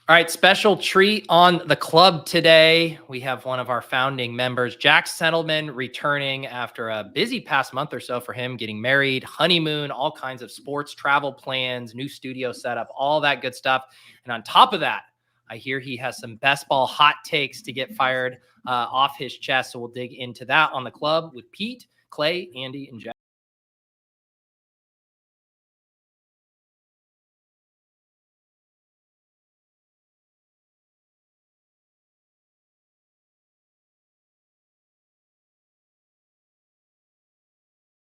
All right, special treat on the club today. We have one of our founding members, Jack Settleman, returning after a busy past month or so for him, getting married, honeymoon, all kinds of sports travel plans, new studio setup, all that good stuff. And on top of that, I hear he has some best ball hot takes to get fired off his chest. So we'll dig into that on the club with Pete, Clay, Andy, and Jack.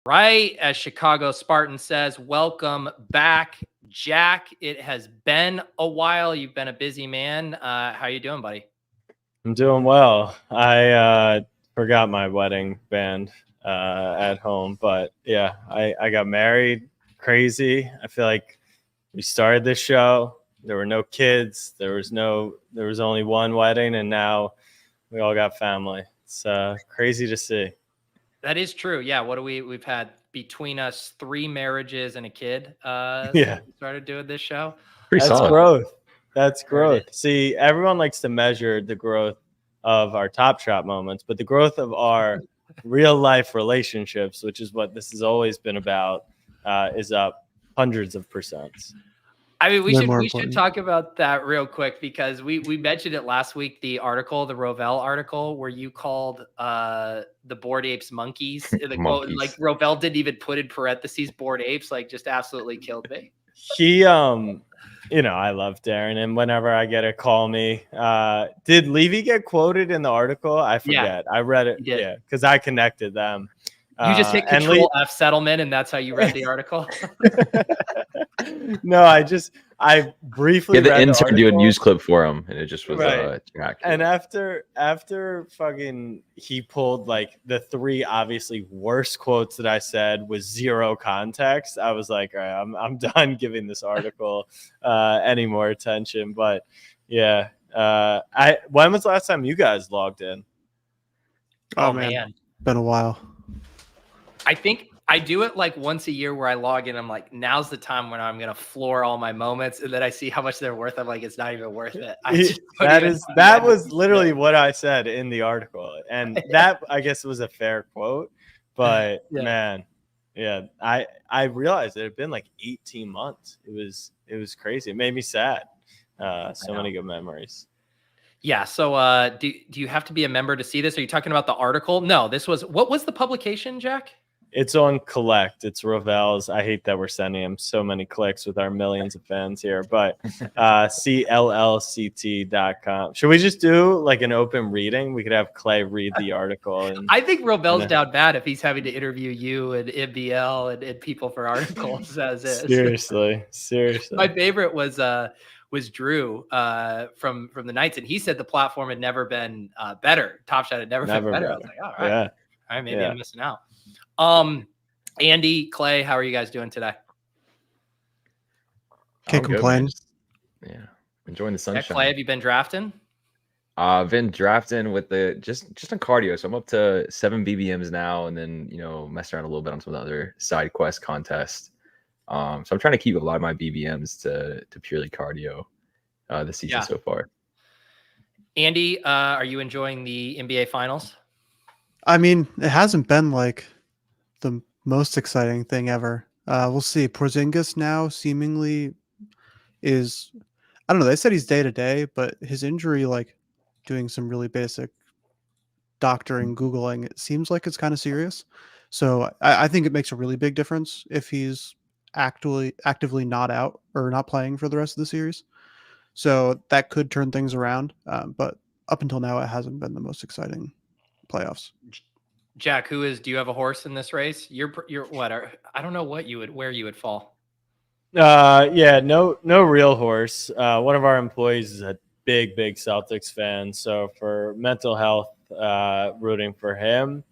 Right, as Chicago Spartan says, welcome back, Jack. It has been a while. You've been a busy man. How you doing, buddy? I'm doing well. I forgot my wedding band at home, but yeah, I got married. Crazy. I feel like we started this show. There were no kids. There was only one wedding, and now we all got family. It's crazy to see. That is true. Yeah. What do we've had between us 3 marriages and a kid Yeah, since we started doing this show. Pretty that's solid. growth. That's There it growth. See, everyone likes to measure the growth of our Top Shot moments, but the growth of our real life relationships, which is what this has always been about, is up hundreds of percents. I mean, we should talk about that real quick because we mentioned it last week, the article, the Rovell article, where you called the Bored Apes monkeys. The quote, like Rovell didn't even put in parentheses Bored Apes, like just absolutely killed me. He I love Darren, and whenever I get a call me, did Levy get quoted in the article? I forget. Yeah, I read it. Yeah, because I connected them. You just hit Control F Settlement, and that's how you read the article. No, I briefly the intern do a news clip for him, and it just was Jack. And after fucking he pulled like the 3 obviously worst quotes that I said with 0 context, I was like, all right, I'm done giving this article any more attention. But yeah, when was the last time you guys logged in? Oh man, been a while. I think I do it like once a year where I log in. I'm like, now's the time when I'm going to floor all my moments. And then I see how much they're worth. I'm like, it's not even worth it. That was literally what I said in the article. And that, I guess, was a fair quote. But man, yeah, I realized it had been like 18 months. It was crazy. It made me sad. So many good memories. Yeah. So do you have to be a member to see this? Are you talking about the article? No, what was the publication, Jack? It's on Collect. It's Rovell's. I hate that we're sending him so many clicks with our millions of fans here, but CLLCT.com. Should we just do like an open reading? We could have Clay read the article. And I think Rovell's down bad if he's having to interview you and MBL and people for articles as is. Seriously. My favorite was Drew from the Knights, and he said the platform had never been better. Top Shot had never been better. I was like, all right. Yeah. All right, maybe I'm missing out. Andy, Clay, how are you guys doing today? Can't complain. Yeah, enjoying the sunshine. Clay, have you been drafting? I've been drafting with the just on cardio, so I'm up to 7 BBMs now, and then messing around a little bit on some of the other side quest contests. So I'm trying to keep a lot of my BBMs to purely cardio this season so far. Andy, are you enjoying the NBA Finals? I mean, it hasn't been like the most exciting thing ever. We'll see. Porzingis now seemingly is, I don't know. They said he's day to day, but his injury, like doing some really basic doctoring, Googling, it seems like it's kind of serious. So I think it makes a really big difference if he's actively not out or not playing for the rest of the series. So that could turn things around. But up until now, it hasn't been the most exciting playoffs. Jack, do you have a horse in this race? You're what? I don't know where you would fall. Yeah, no real horse. One of our employees is a big Celtics fan, so for mental health, rooting for him.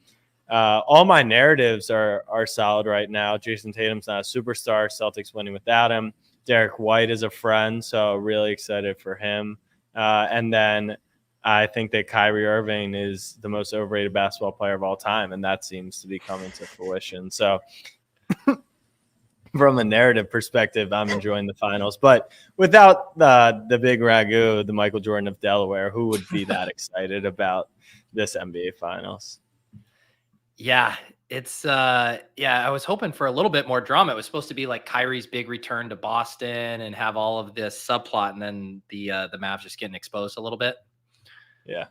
All my narratives are solid right now. Jason Tatum's not a superstar. Celtics winning without him. Derek White is a friend, so really excited for him. And then I think that Kyrie Irving is the most overrated basketball player of all time, and that seems to be coming to fruition. So from a narrative perspective, I'm enjoying the finals. But without the big ragu, the Michael Jordan of Delaware, who would be that excited about this NBA Finals? Yeah, it's I was hoping for a little bit more drama. It was supposed to be like Kyrie's big return to Boston and have all of this subplot, and then the Mavs just getting exposed a little bit. Yeah.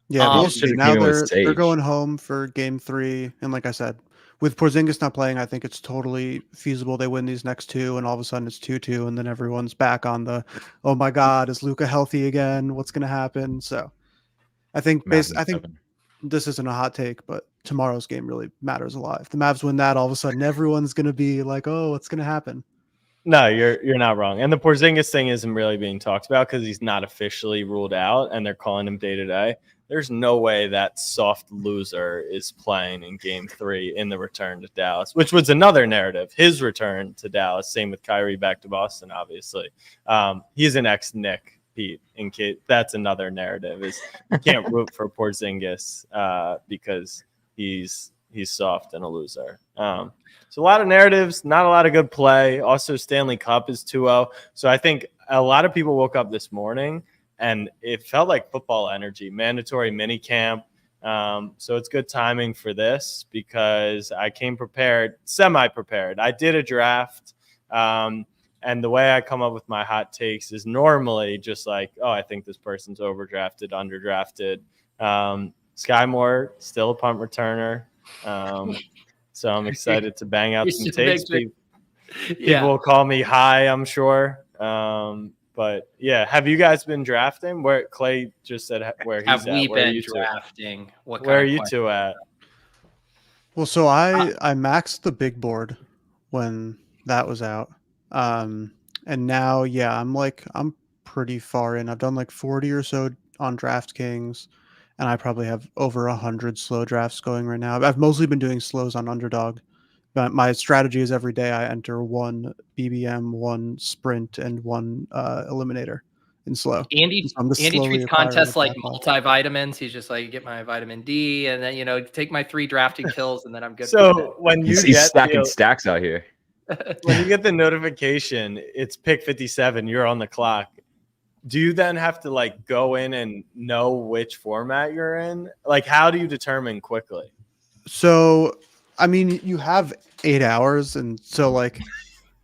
Yeah, but we'll Should've see. came Now in with they're Sage. going home for game 3, and like I said, with Porzingis not playing, I think it's totally feasible they win these next 2, and all of a sudden it's 2-2, and then everyone's back on the, oh my God, is Luka healthy again? What's going to happen? So I think Mavs in I think 7. this isn't a hot take, but tomorrow's game really matters a lot. If the Mavs win that, all of a sudden everyone's going to be like, oh, what's going to happen? No, you're not wrong. And the Porzingis thing isn't really being talked about because he's not officially ruled out, and they're calling him day to day. There's no way that soft loser is playing in game 3 in the return to Dallas, which was another narrative. His return to Dallas, same with Kyrie back to Boston, obviously. He's an ex-Knick, Pete, in case that's another narrative, is you can't root for Porzingis because he's soft and a loser. So a lot of narratives, not a lot of good play. Also, Stanley Cup is 2-0. So I think a lot of people woke up this morning and it felt like football energy, mandatory mini camp. So it's good timing for this because I came prepared, semi-prepared. I did a draft. And the way I come up with my hot takes is normally just like, oh, I think this person's overdrafted, underdrafted. Sky Moore, still a punt returner. So I'm excited to bang out some takes. People will call me high, I'm sure. But yeah, have you guys been drafting? Where Clay just said where he's Have at. we Where are been you two? drafting? Where are you two at? Well, so I maxed the big board when that was out. And now, yeah, I'm pretty far in. I've done like 40 or so on DraftKings, and I probably have over 100 slow drafts going right now. I've mostly been doing slows on Underdog. But my strategy is every day I enter 1 BBM, 1 sprint, and 1 eliminator in slow. Andy, So I'm just Andy slowly treats acquiring contests the like backlog. multivitamins. He's just like, get my vitamin D, and then take my 3 drafted kills, and then I'm good. So when you He's get stacking stacks out here. when you get the notification, it's pick 57. You're on the clock. Do you then have to like go in and know which format you're in? Like, how do you determine quickly? So, I mean, you have 8 hours, and so like,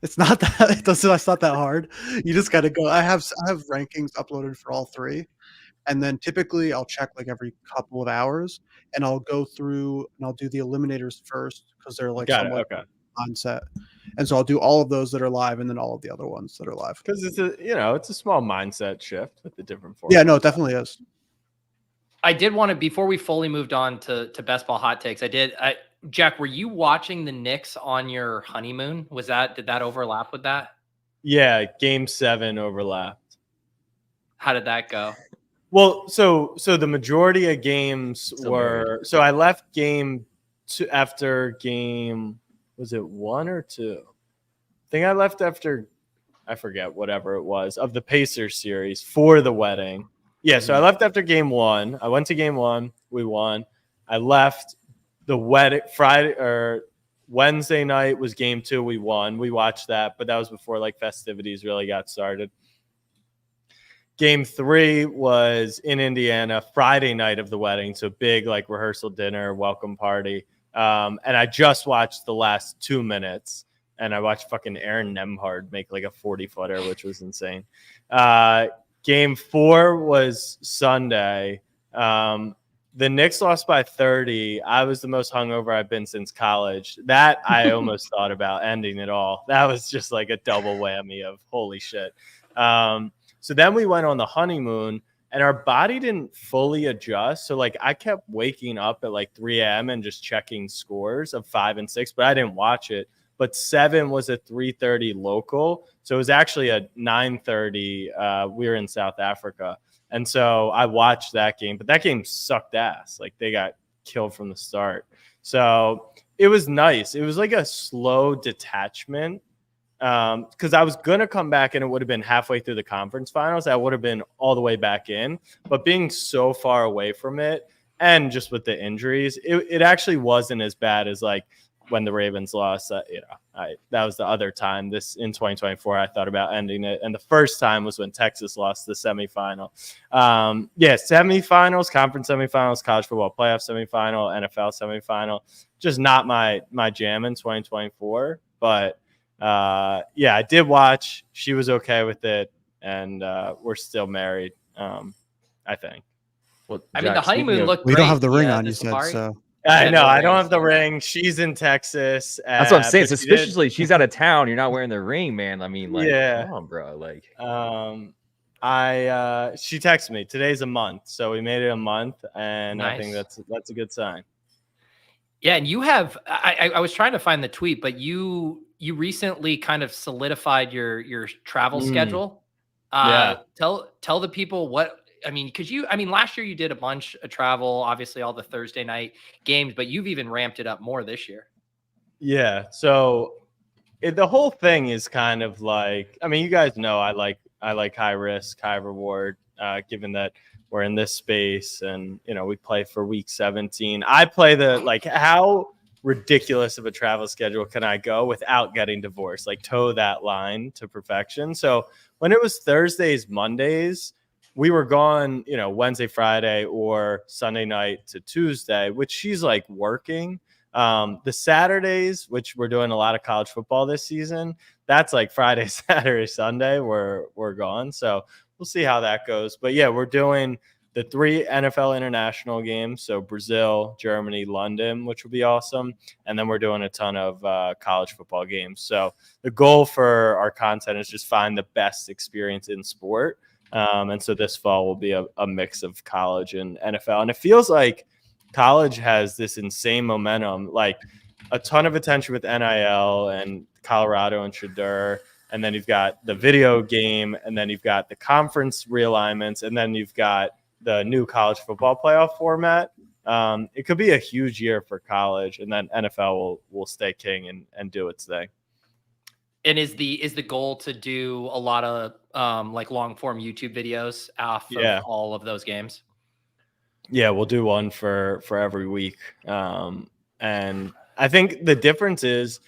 it's not that it's not that hard. You just got to go. I have rankings uploaded for all 3, and then typically I'll check like every couple of hours, and I'll go through and I'll do the eliminators first because they're like Got it. somewhat Okay. on set, and so I'll do all of those that are live, and then all of the other ones that are live. Because it's a small mindset shift with the different formats. Yeah, no, it definitely is. I did want to, before we fully moved on to best ball hot takes, Jack, were you watching the Knicks on your honeymoon? Did that overlap with that? Yeah, game 7 overlapped. How did that go? Well, so the majority of games Still were married. so I left game 2 after game, was it 1 or 2? I think I left after, I forget, whatever it was, of the Pacers series for the wedding. Yeah, so I left after game 1. I went to game 1. We won. I left the wedding Friday or Wednesday night was game 2. We won. We watched that, but that was before like festivities really got started. Game 3 was in Indiana, Friday night of the wedding. So big like rehearsal dinner, welcome party. And I just watched the last 2 minutes. And I watched fucking Aaron Nemhard make like a 40-footer, which was insane. Game 4 was Sunday. The Knicks lost by 30. I was the most hungover I've been since college. That I almost thought about ending it all. That was just like a double whammy of holy shit. So then we went on the honeymoon, and our body didn't fully adjust. So like I kept waking up at like 3 a.m. and just checking scores of 5 and 6, but I didn't watch it. But 7 was a 3:30 local. So it was actually a 9:30. We were in South Africa. And so I watched that game, but that game sucked ass. Like they got killed from the start. So it was nice. It was like a slow detachment because I was going to come back and it would have been halfway through the conference finals. I would have been all the way back in. But being so far away from it and just with the injuries, it actually wasn't as bad as like when the Ravens lost, that was the other time. This in 2024, I thought about ending it, and the first time was when Texas lost the semifinal. Semifinals, conference semifinals, college football playoff semifinal, NFL semifinal. Just not my jam in 2024, but I did watch. She was okay with it, and we're still married. I think. Well, I mean, the Jack, speaking honeymoon of, looked We great. don't have the ring on, the you said, safari. so. I Yeah, know no I don't ring, have the so- ring. She's in Texas. that's what I'm saying. but she did- Suspiciously, she's out of town. You're not wearing the ring, man. I mean, like, Yeah. come on, bro. Like, she texted me. Today's a month, so we made it a month, and I think Nice. that's a good sign. Yeah, and you have. I was trying to find the tweet, but you recently kind of solidified your travel schedule. Yeah. Tell the people what. I mean, because last year you did a bunch of travel, obviously all the Thursday night games, but you've even ramped it up more this year. Yeah. So the whole thing is kind of like, I mean, you guys know I like high risk, high reward, given that we're in this space and, we play for week 17. I play how ridiculous of a travel schedule can I go without getting divorced? Like toe that line to perfection. So when it was Thursdays, Mondays, we were gone, Wednesday, Friday, or Sunday night to Tuesday, which she's like working. The Saturdays, which we're doing a lot of college football this season, that's like Friday, Saturday, Sunday, we're gone. So we'll see how that goes. But yeah, we're doing the 3 NFL international games. So Brazil, Germany, London, which will be awesome. And then we're doing a ton of college football games. So the goal for our content is just find the best experience in sport. And so this fall will be a mix of college and NFL. And it feels like college has this insane momentum, like a ton of attention with NIL and Colorado and Shadur. And then you've got the video game, and then you've got the conference realignments, and then you've got the new college football playoff format. It could be a huge year for college, and then NFL will stay king and do its thing. And is the goal to do a lot of like long form YouTube videos off of all of those games? Yeah, we'll do one for every week. And I think the difference is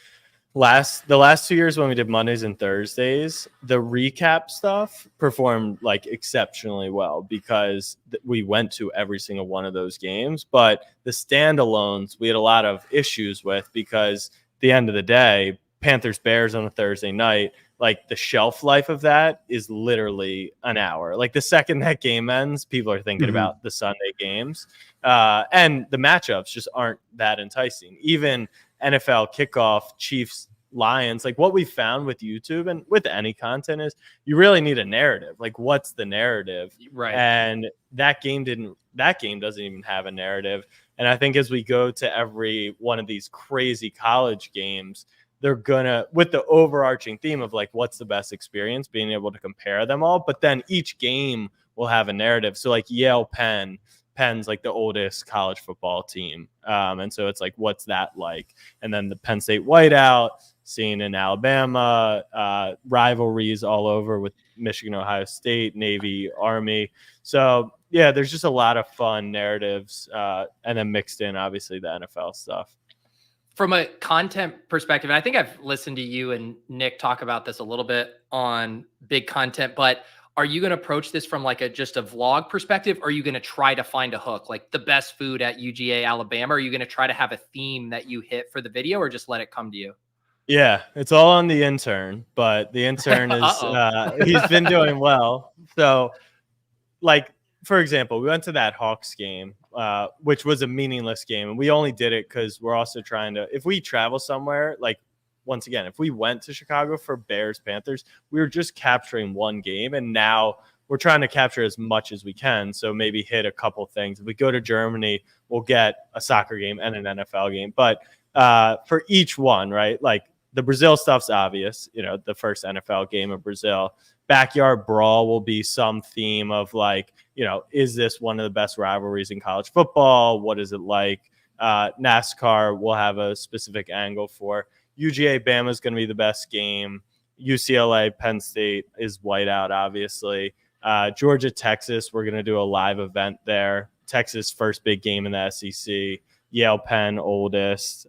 the last 2 years when we did Mondays and Thursdays, the recap stuff performed like exceptionally well because we went to every single one of those games. But the standalones we had a lot of issues with because at the end of the day, Panthers Bears on a Thursday night, like the shelf life of that is literally an hour. Like the second that game ends, people are thinking about the Sunday games. And the matchups just aren't that enticing. Even NFL kickoff, Chiefs, Lions, like what we found with YouTube and with any content is you really need a narrative. Like what's the narrative? Right. And that game doesn't even have a narrative. And I think as we go to every one of these crazy college games, they're gonna, with the overarching theme of like what's the best experience, being able to compare them all, but then each game will have a narrative. So like Penn's like the oldest college football team, and so it's like what's that like? And then the Penn State whiteout, seeing in Alabama, rivalries all over with Michigan, Ohio State, Navy, Army. So yeah, there's just a lot of fun narratives, and then mixed in obviously the NFL stuff. From a content perspective, and I think I've listened to you and Nick talk about this a little bit on big content, but are you going to approach this from like just a vlog perspective? Or are you going to try to find a hook, like the best food at UGA, Alabama? Are you going to try to have a theme that you hit for the video or just let it come to you? Yeah, it's all on the intern, but the intern is, he's been doing well. So like, for example, we went to that Hawks game, which was a meaningless game. And we only did it because we're also trying to, if we travel somewhere, like, once again, if we went to Chicago for Bears Panthers, we were just capturing one game. And now we're trying to capture as much as we can. So maybe hit a couple things. If we go to Germany, we'll get a soccer game and an NFL game. But for each one, right, like the Brazil stuff's obvious, the first NFL game of Brazil. Backyard brawl will be some theme of like, is this one of the best rivalries in college football? What is it like? NASCAR will have a specific angle for. UGA Bama is going to be the best game. UCLA Penn State is whiteout, obviously. Georgia Texas, we're going to do a live event there. Texas first big game in the SEC. Yale Penn oldest.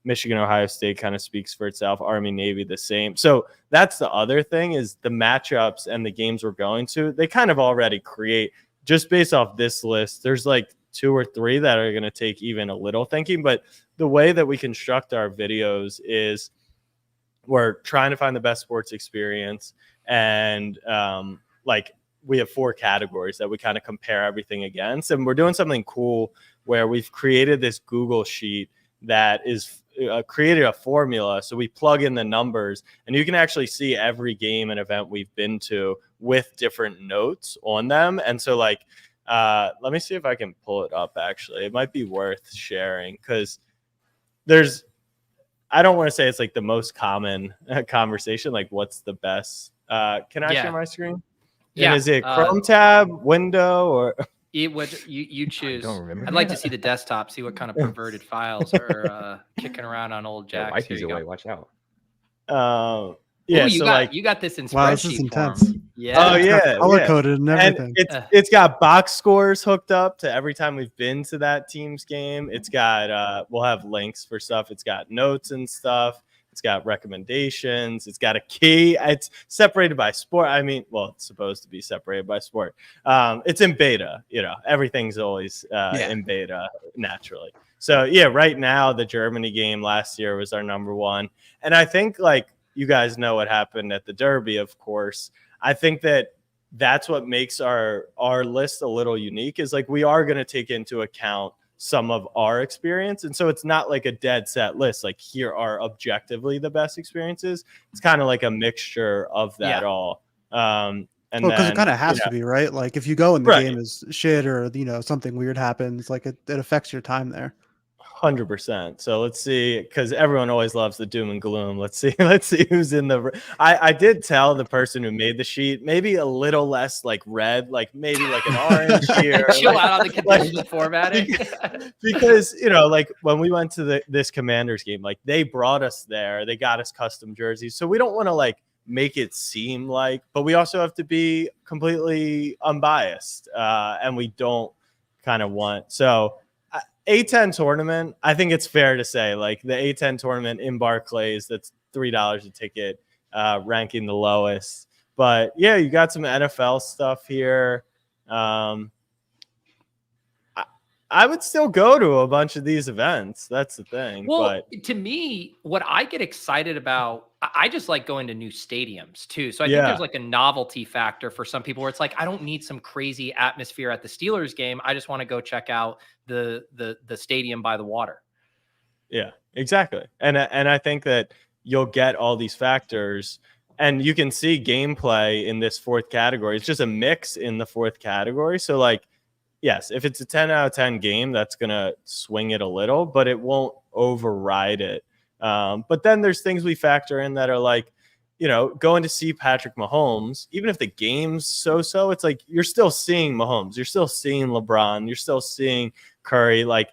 Michigan, Ohio State kind of speaks for itself. Army, Navy, the same. So that's the other thing is the matchups and the games we're going to, they kind of already create just based off this list. There's like 2 or 3 that are going to take even a little thinking, but the way that we construct our videos is we're trying to find the best sports experience. And like we have 4 categories that we kind of compare everything against. And we're doing something cool where we've created this Google sheet that is created a formula. So we plug in the numbers and you can actually see every game and event we've been to with different notes on them. And so like, let me see if I can pull it up. Actually, it might be worth sharing because I don't want to say it's like the most common conversation. Like what's the best? Can I share my screen? Yeah. And is it Chrome tab, window, or it would you choose? I don't remember. I'd like to see the desktop, see what kind of perverted files are kicking around on old Jack. Wi-Fi's away. Watch out. Yeah, Ooh, you got this in Wow, this spreadsheet is form. intense. Yeah. Oh yeah, Color coded and everything. And it's got box scores hooked up to every time we've been to that team's game. It's got we'll have links for stuff. It's got notes and stuff. It's got recommendations. It's got a key. It's separated by sport. I mean, well, it's supposed to be separated by sport. It's in beta. You know, everything's always in beta naturally. So yeah, right now the Germany game last year was our number 1, and I think like you guys know what happened at the Derby, of course. I think that's what makes our list a little unique is like we are going to take into account some of our experience. And so it's not like a dead set list. Like here are objectively the best experiences. It's kind of like a mixture of that all. And because it kind of has to be, right? Like if you go and the game is shit or, you know, something weird happens, like it affects your time there. 100%. So let's see, because everyone always loves the doom and gloom. Let's see who's in the. I did tell the person who made the sheet maybe a little less like red, like maybe like an orange here. Chill out on the conditional formatting. Because you know, like when we went to this Commanders game, like they brought us there, they got us custom jerseys, so we don't want to like make it seem like, but we also have to be completely unbiased, and we don't kind of want so. A10 tournament, I think it's fair to say, like the A10 tournament in Barclays, that's $3 a ticket, ranking the lowest. But yeah, you got some NFL stuff here. I would still go to a bunch of these events. That's the thing. Well, to me, what I get excited about, I just like going to new stadiums too. So I think there's like a novelty factor for some people where it's like, I don't need some crazy atmosphere at the Steelers game. I just want to go check out the stadium by the water. Yeah, exactly. And I think that you'll get all these factors and you can see gameplay in this 4th category. It's just a mix in the 4th category. So like, yes, if it's a 10 out of 10 game, that's going to swing it a little, but it won't override it. But then there's things we factor in that are like, you know, going to see Patrick Mahomes, even if the game's so-so, it's like you're still seeing Mahomes. You're still seeing LeBron. You're still seeing Curry. Like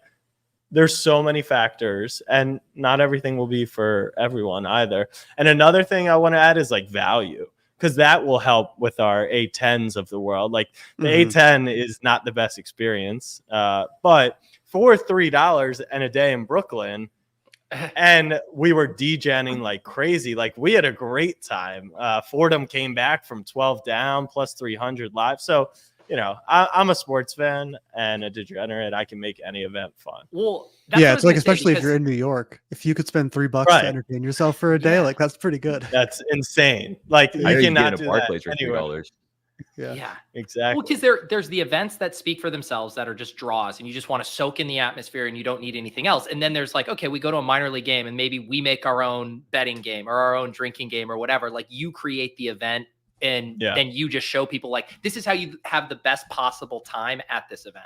there's so many factors and not everything will be for everyone either. And another thing I want to add is like value. Because that will help with our A10s of the world. Like the A10 is not the best experience, but for $3 and a day in Brooklyn, and we were degenning like crazy. Like we had a great time. Fordham came back from 12 down plus 300 live. So, you know, I'm a sports fan and a degenerate. I can make any event fun. Well, it's like, especially if you're in New York, if you could spend $3 to entertain yourself for a day, like that's pretty good. That's insane. Like you cannot do that anywhere. Yeah, exactly. Well, because there's the events that speak for themselves that are just draws and you just want to soak in the atmosphere and you don't need anything else. And then there's like, okay, we go to a minor league game and maybe we make our own betting game or our own drinking game or whatever. Like you create the event and then you just show people like, this is how you have the best possible time at this event.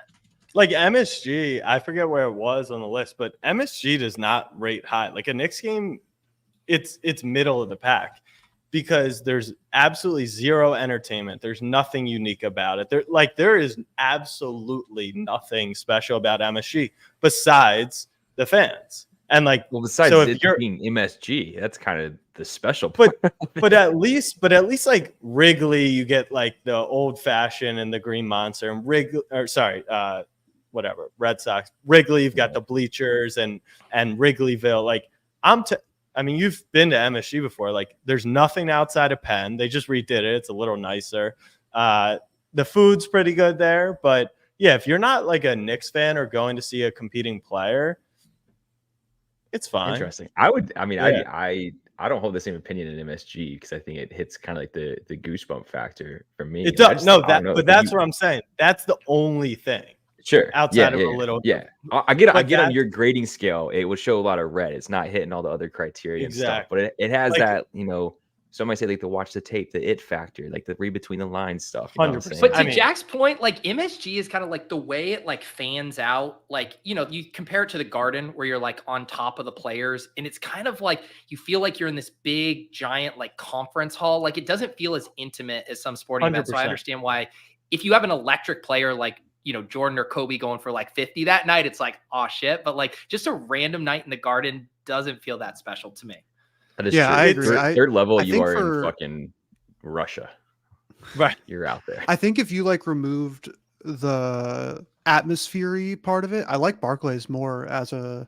Like MSG, I forget where it was on the list, but MSG does not rate high. Like a Knicks game, it's middle of the pack. Because there's absolutely zero entertainment. There's nothing unique about it. There is absolutely nothing special about MSG besides the fans. And like, well, besides it being MSG, that's kind of the special part. But at least like Wrigley, you get like the old fashioned and the Green Monster and Red Sox. Wrigley, you've got the bleachers and Wrigleyville. Like I mean, you've been to MSG before. Like, there's nothing outside of Penn. They just redid it. It's a little nicer. The food's pretty good there. But yeah, if you're not like a Knicks fan or going to see a competing player, it's fine. Interesting. I mean, Yeah. I don't hold the same opinion in MSG because I think it hits kind of like the goosebump factor for me. It I does. just- No, I don't know. but that's what I'm saying. That's the only thing. Sure. Outside of a little. Yeah. I get on that's- your grading scale. It would show a lot of red. It's not hitting all the other criteria and stuff, Exactly. but it has Like- that, some might say like the watch the tape, the it factor, like the read between the lines stuff. You know what I'm 100%. saying? But I to mean- Jack's point, like MSG is kind of like the way it like fans out. Like, you compare it to the Garden where you're like on top of the players, and it's kind of like you feel like you're in this big, giant like conference hall. Like it doesn't feel as intimate as some sporting events. So I 100%. understand why if you have an electric player like Jordan or Kobe going for like 50 that night, it's like, oh shit. But like just a random night in the Garden doesn't feel that special to me. That is Yeah, true. I agree. Third level, I you think are for- in fucking Russia. Right. You're out there. I think if you like removed the atmosphere part of it, I like Barclays more as a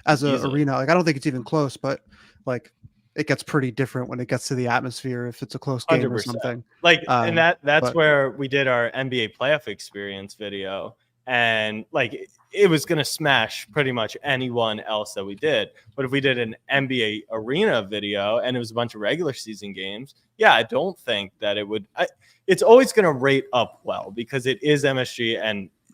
Easily. arena. Like I don't think it's even close, but like it gets pretty different when it gets to the atmosphere if it's a close game or 100%. something. Like, Um, and that's but- where we did our NBA playoff experience video, and like it was gonna smash pretty much anyone else that we did. But if we did an NBA arena video and it was a bunch of regular season games, yeah, I don't think that it would. It's always gonna rate up well because it is MSG,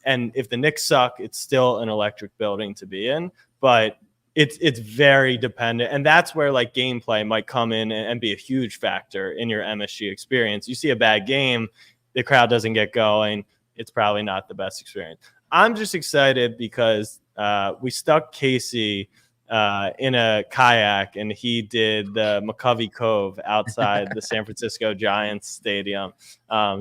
and if the Knicks suck, it's still an electric building to be in. But it's very dependent, and that's where like gameplay might come in and be a huge factor in your MSG experience. You see a bad game, the crowd doesn't get going, it's probably not the best experience. I'm just excited because we stuck Casey in a kayak, and he did the McCovey Cove outside the San Francisco Giants stadium. For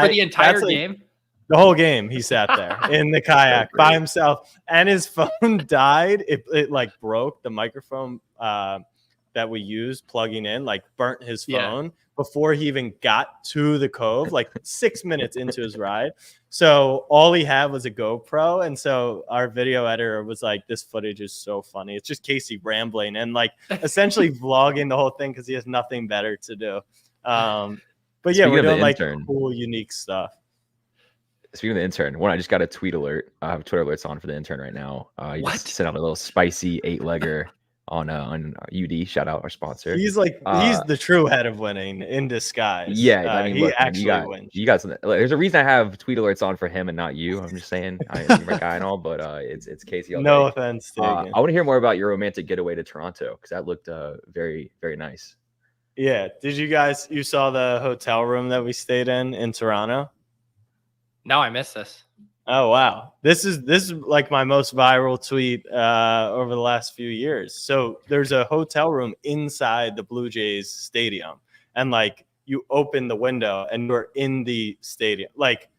the entire game. The whole game, he sat there in the kayak by himself, and his phone died. It like broke. The microphone that we used plugging in like burnt his phone before he even got to the cove, like 6 minutes into his ride. So all he had was a GoPro, and so our video editor was like, "This footage is so funny. It's just Casey rambling and like essentially vlogging the whole thing because he has nothing better to do." But yeah, Speaking we're of the doing like intern. cool, unique stuff. Speaking of the intern, I just got a tweet alert. I have Twitter alerts on for the intern right now. He What? just sent out a little spicy 8-legger on UD. Shout out our sponsor. He's like he's the true head of winning in disguise. Yeah, I mean, he look, man, actually wins. You got something. There's a reason I have tweet alerts on for him and not you. I'm just saying, you're my guy and all, but it's Casey. All No day. offense, I Tegan. want to hear more about your romantic getaway to Toronto because that looked very, very nice. Yeah, did you saw the hotel room that we stayed in Toronto? No, I missed this. Oh wow, this is like my most viral tweet over the last few years. So there's a hotel room inside the Blue Jays stadium, and like you open the window and you're in the stadium. Like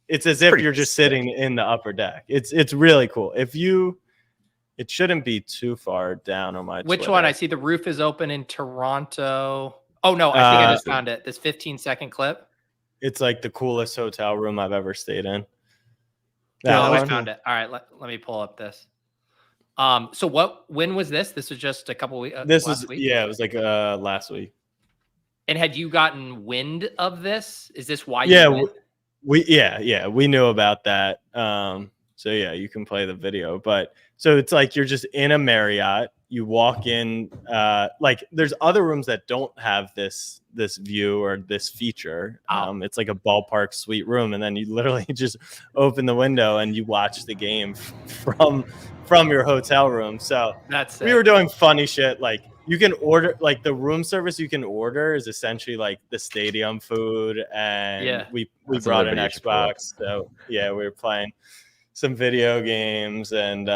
it's as if Pretty you're just sick. sitting in the upper deck. It's really cool. It shouldn't be too far down on my. Which Twitter. one? I see the roof is open in Toronto. Oh no, I think I just found it. This 15-second clip. It's like the coolest hotel room I've ever stayed in. Yeah, Oh, that I was found it. All right, let me pull up this. So when was this? This was just a couple weeks. This last was week? yeah, it was like last week. And had you gotten wind of this? Is this why Yeah, you went? we knew about that. So yeah, you can play the video. But so it's like you're just in a Marriott. You walk in, like there's other rooms that don't have this view or this feature. It's like a ballpark suite room, and then you literally just open the window and you watch the game from your hotel room. So That's we were doing funny shit. Like you can order, like the room service you can order is essentially like the stadium food, and Yeah. we That's brought another an video you should pull up. Xbox. So yeah, we were playing some video games and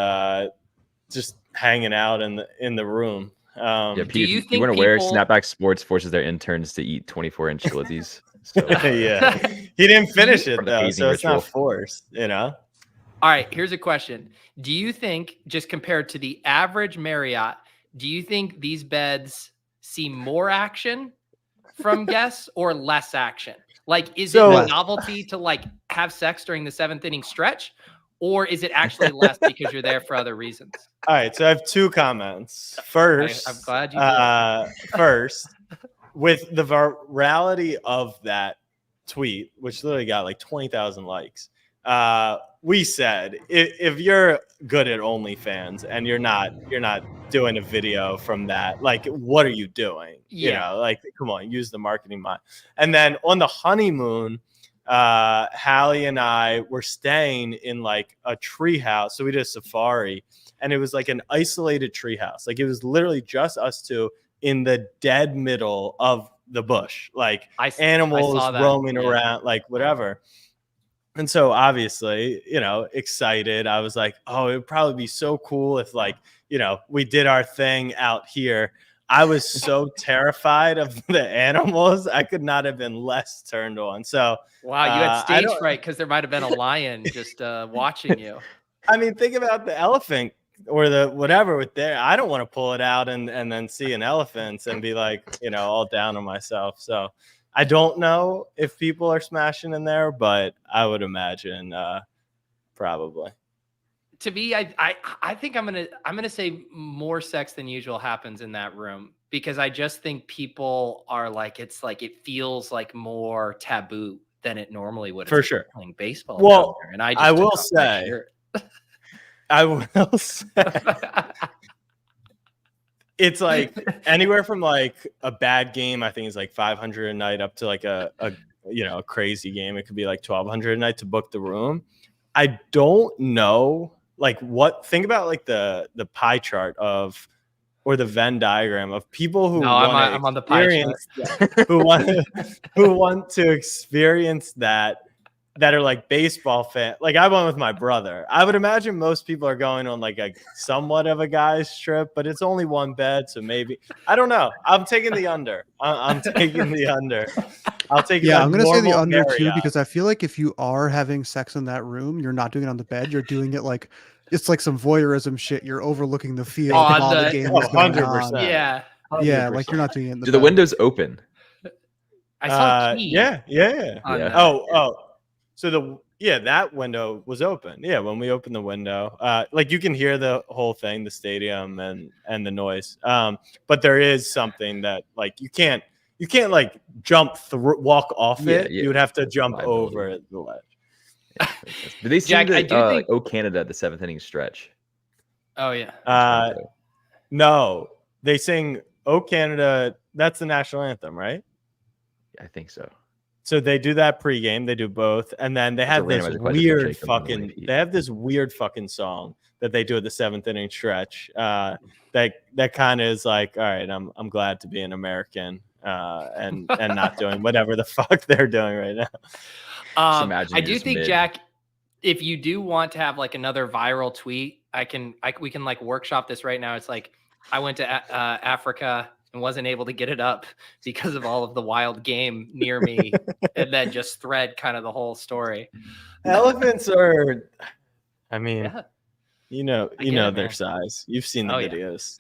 just hanging out in the room. Yeah, Do Pete, you you think weren't aware people- Snapback Sports forces their interns to eat 24-inch glizzies. So Yeah, he didn't finish it For the though, hazing so it's not ritual. forced. All right, here's a question. Do you think, just compared to the average Marriott, do you think these beds see more action from guests or less action? Like, is So- it a novelty to like have sex during the 7th inning stretch? or is it actually less because you're there for other reasons? All right, so I have two comments. First, I'm glad you do. First, with the virality of that tweet, which literally got like 20,000 likes, we said if you're good at OnlyFans and you're not doing a video from that, like what are you doing? You Yeah. know, like come on, use the marketing mind. And then on the honeymoon, Hallie and I were staying in like a tree house. So we did a safari, and it was like an isolated tree house. Like it was literally just us two in the dead middle of the bush, like I animals saw that, roaming yeah. around, like whatever. And so obviously, you know, excited. I was like, oh, it would probably be so cool if like, you know, we did our thing out here. I was so terrified of the animals. I could not have been less turned on. So Wow, you had I stage don't- fright because there might have been a lion just watching you. I mean, think about the elephant or the whatever with there. I don't want to pull it out and then see an elephant and be like, you know, all down on myself. So I don't know if people are smashing in there, but I would imagine probably. To me, I think I'm gonna say more sex than usual happens in that room, because I just think people are like, it's like it feels like more taboo than it normally would. For It's sure. playing baseball. Well, down there, and I I took will off my say- shirt. I will say it's like anywhere from like a bad game, I think it's like 500 a night, up to like a you know, a crazy game. It could be like 1,200 a night to book the room. I don't know, like what. Think about like the pie chart of, or the Venn diagram of people who No, I'm on the pie chart. who want to experience that are like baseball fan. Like I went with my brother. I would imagine most people are going on like a somewhat of a guy's trip, but it's only one bed, so maybe I don't know. I'm taking the under. I'm taking the under. I'll take Yeah, a I'm gonna say the normal under too, Marriott. because I feel like if you are having sex in that room, you're not doing it on the bed. You're doing it like it's like some voyeurism shit. You're overlooking the field On while the the- game is going 100%. on. Yeah, Yeah, like you're not doing it in the Do the bed. windows open? I saw a key. Yeah. on Yeah. that. Oh. So that window was open. Yeah, when we opened the window, like you can hear the whole thing, the stadium and the noise. But there is something that like you can't like jump through, walk off Yeah, it. yeah. You would have to jump Liability. over the ledge. Did they sing Jack, I the do think- "Oh Canada" the seventh inning stretch? Oh yeah. No, they sing "Oh Canada." That's the national anthem, right? I think so. So they do that pregame. They do both, and then they That's a have this randomizer question, weird Jake, I'm gonna fucking. repeat. They have this weird fucking song that they do at the seventh inning stretch. That kind of is like, all right, I'm glad to be an American, and not doing whatever the fuck they're doing right now. imagine I you're do just think, mid. Jack, if you do want to have like another viral tweet, we can like workshop this right now. It's like, I went to Africa and wasn't able to get it up because of all of the wild game near me, and then just thread kind of the whole story. Elephants are, I mean, Yeah. you know I get it, their man. size. You've seen the Oh, yeah. videos.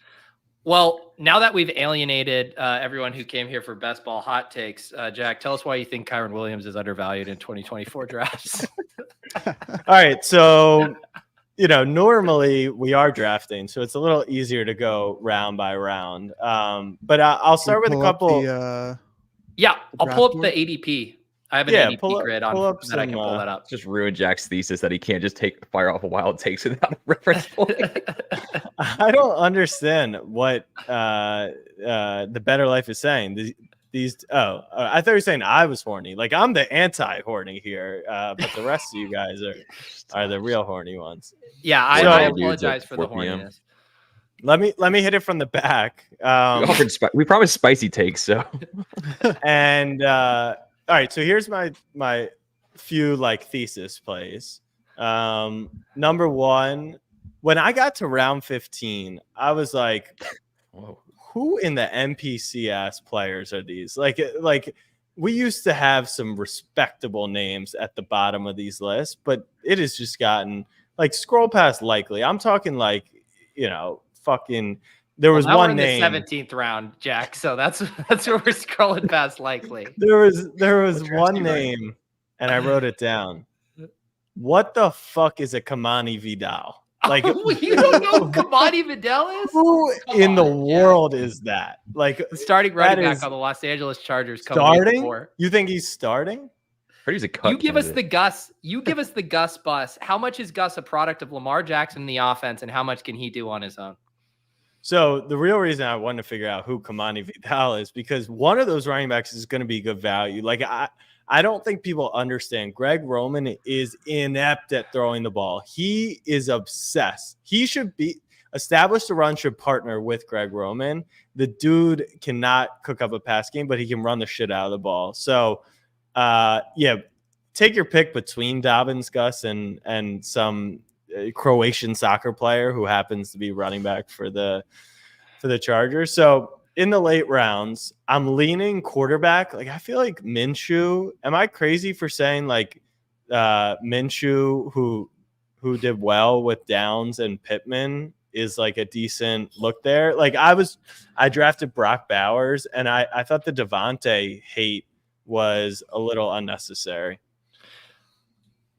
Well, now that we've alienated everyone who came here for best ball hot takes, Jack, tell us why you think Kyron Williams is undervalued in 2024 drafts. All right, so normally we are drafting, so it's a little easier to go round by round. But I'll start with a Pull up couple. Yeah, I'll pull up draft the ADP. I have an Yeah, ADP pull up- grid pull on up that I can some, pull that up. Just ruined Jack's thesis that he can't just take fire off a wild takes without a reference point. I don't understand what the Better Life is saying. I thought you were saying I was horny. Like I'm the anti-horny here, but the rest of you guys are the real horny ones. Yeah, So- I Dudes apologize at for the 4 p.m. horniness. Let me hit it from the back. We promised spicy takes, so And all right, so here's my few like thesis plays. Number one, when I got to round 15, I was like, whoa. who in the NPC ass players are these? Like we used to have some respectable names at the bottom of these lists, but it has just gotten like scroll past likely. I'm talking like, fucking. There was Now we're one in name. the 17th round, Jack. So that's where we're scrolling past likely. There was What's one your name, and I wrote it down. what the fuck is a Kamani Vidal? Like, you don't know who Kamani Vidal is? who Come in the on, world is that? Like, The starting running that back is on the Los Angeles Chargers come week starting? 4. You think he's starting? Heard he's a cut You give us candidate. the Gus. You give us the Gus bus. How much is Gus a product of Lamar Jackson in the offense, and how much can he do on his own? So the real reason I wanted to figure out who Kamani Vidal is because one of those running backs is going to be good value. Like I don't think people understand. Greg Roman is inept at throwing the ball. He is obsessed. He should be established to run should partner with Greg Roman. The dude cannot cook up a pass game, but he can run the shit out of the ball. So yeah, take your pick between Dobbins, Gus, and some Croatian soccer player who happens to be running back for the Chargers. So in the late rounds, I'm leaning quarterback. Like I feel like Minshew. Am I crazy for saying like Minshew, who did well with Downs and Pittman, is like a decent look there? Like I drafted Brock Bowers, and I thought the Devontae hate was a little unnecessary.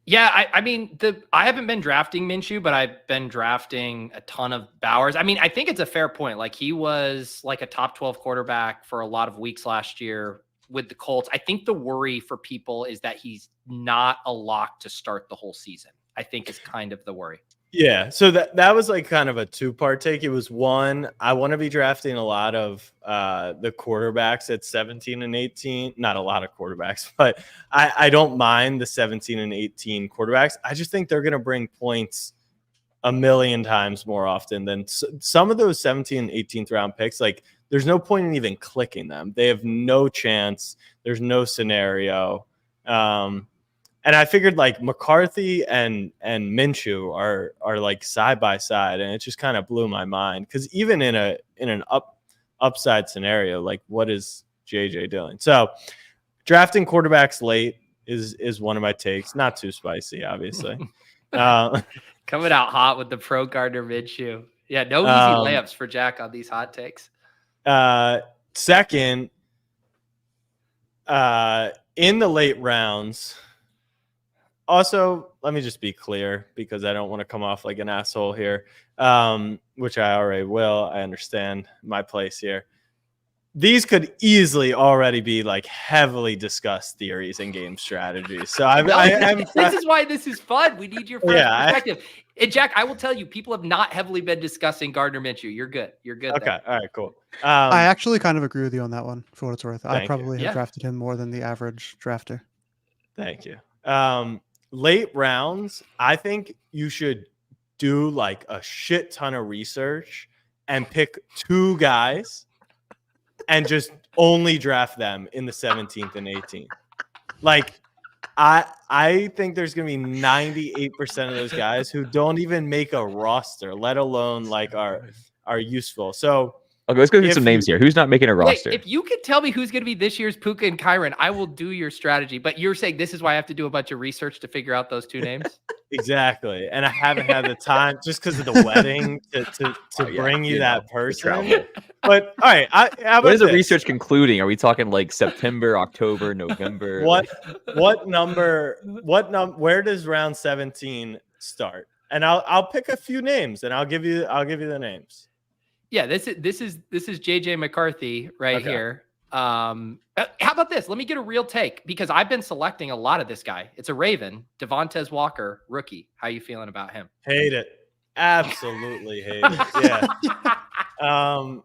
Yeah, I mean, I haven't been drafting Minshew, but I've been drafting a ton of Bowers. I mean, I think it's a fair point. Like he was like a top 12 quarterback for a lot of weeks last year with the Colts. I think the worry for people is that he's not a lock to start the whole season. I think is kind of the worry. Yeah, so that was like kind of a two-part take. It was one, I want to be drafting a lot of the quarterbacks at 17 and 18. Not a lot of quarterbacks, but I don't mind the 17 and 18 quarterbacks. I just think they're going to bring points a million times more often than some of those 17 and 18th round picks. Like there's no point in even clicking them. They have no chance. There's no scenario. And I figured like McCarthy and Minshew are like side by side, and it just kind of blew my mind because even in an upside scenario, like what is JJ doing? So drafting quarterbacks late is one of my takes. Not too spicy, obviously. Coming out hot with the pro Gardner Minshew. Yeah, no easy layups for Jack on these hot takes. Second, in the late rounds. Also, let me just be clear because I don't want to come off like an asshole here, which I already will. I understand my place here. These could easily already be like heavily discussed theories and game strategies. So this is why this is fun. We need your fresh perspective. And Jack, I will tell you, people have not heavily been discussing Gardner Minshew. You're good. You're good. Okay. There. All right, cool. I actually kind of agree with you on that one for what it's worth. I Thank probably you. have drafted him more than the average drafter. Thank you. Late rounds, I think you should do like a shit ton of research and pick 2 guys and just only draft them in the 17th and 18th. Like I think there's going to be 98% of those guys who don't even make a roster, let alone like are useful. So okay, let's go through some names here. Who's not making a roster? Wait, if you could tell me who's going to be this year's Puka and Kyron, I will do your strategy. But you're saying this is why I have to do a bunch of research to figure out those 2 names? Exactly. And I haven't had the time just because of the wedding to bring you that person. But all right. When is the research concluding? Are we talking like September, October, November? What number, where does round 17 start? And I'll pick a few names and I'll give you the names. Yeah, this is JJ McCarthy right here. How about this? Let me get a real take because I've been selecting a lot of this guy. It's a Raven, Devontae Walker, rookie. How you feeling about him? Hate it. Absolutely hate it. Yeah.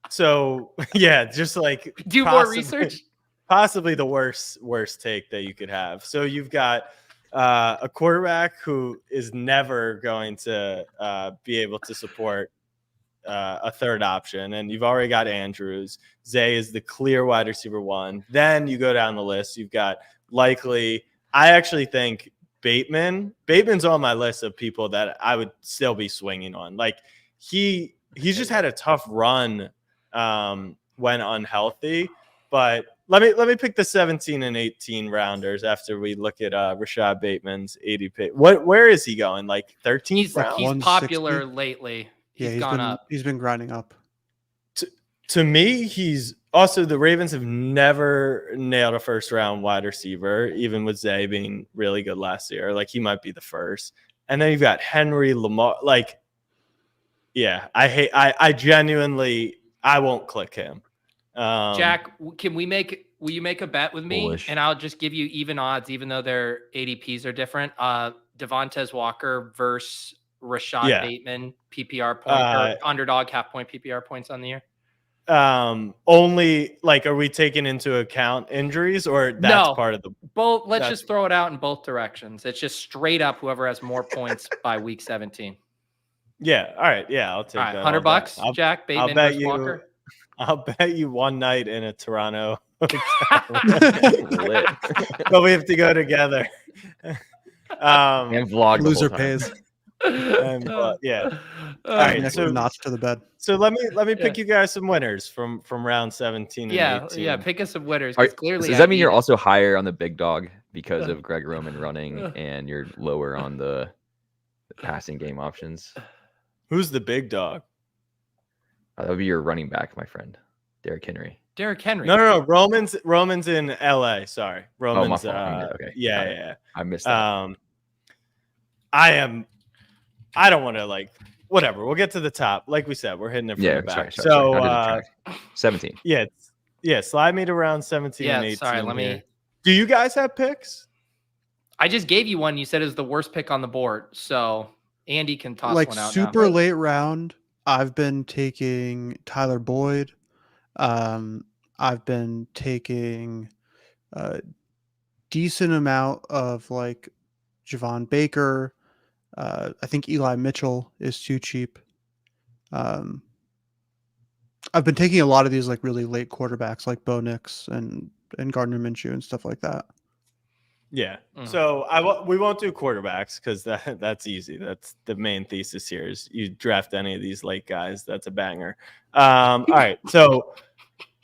So yeah, just like do more research. Possibly the worst take that you could have. So you've got a quarterback who is never going to be able to support a third option, and you've already got Andrews. Zay is the clear wide receiver 1. Then you go down the list. You've got likely. I actually think Bateman's on my list of people that I would still be swinging on. Like he's just had a tough run when unhealthy. But let me pick the 17 and 18 rounders after we look at Rashad Bateman's ADP. Where is he going? Like 13th? He's popular lately. Yeah, he's been grinding up. To me, he's Also, the Ravens have never nailed a first round wide receiver, even with Zay being really good last year. Like, he might be the first. And then you've got Henry, Lamar. Like, yeah, I genuinely, I won't click him. Jack, will you make a bet with me? Bullish. And I'll just give you even odds, even though their ADPs are different. Devontae Walker versus Rashad Yeah. Bateman, PPR point or underdog half point PPR points on the year. Only like, are we taking into account injuries, or that's No. part of the Both. Let's just throw it out in both directions. It's just straight up whoever has more points by week 17. Yeah. All right. Yeah, I'll take All right, that. $100, Jack Bateman bet versus you. Walker. I'll bet you one night in a Toronto hotel. Lit. But we have to go together. And vlog. Loser the whole time. pays. Yeah. All right, Next so- notch to the bed. So let me pick you guys some winners from round 17 and Yeah, 18. yeah. Pick us some winners. 'Cause clearly, Does I that mean you're beat it. also higher on the big dog because of Greg Roman running, and you're lower on the passing game options? Who's the big dog? That would be your running back, my friend, Derrick Henry. Derrick Henry? No. Roman's in LA. Sorry. Roman's fault. Okay. Got yeah, it. yeah. I missed that. I don't want to, like, whatever. We'll get to the top. Like we said, we're hitting it from the back. Sorry. How did it track? 17. Yeah, slide me to round 17 and 18. Sorry. Let here. me. Do you guys have picks? I just gave you one. You said it was the worst pick on the board. So Andy can toss Like one out. super now. late round, I've been taking Tyler Boyd. I've been taking a decent amount of like Javon Baker. I think Eli Mitchell is too cheap. I've been taking a lot of these like really late quarterbacks like Bo Nix and Gardner Minshew and stuff like that. Yeah. Mm. So we won't do quarterbacks because that's easy. That's the main thesis here is you draft any of these late guys. That's a banger. All right. So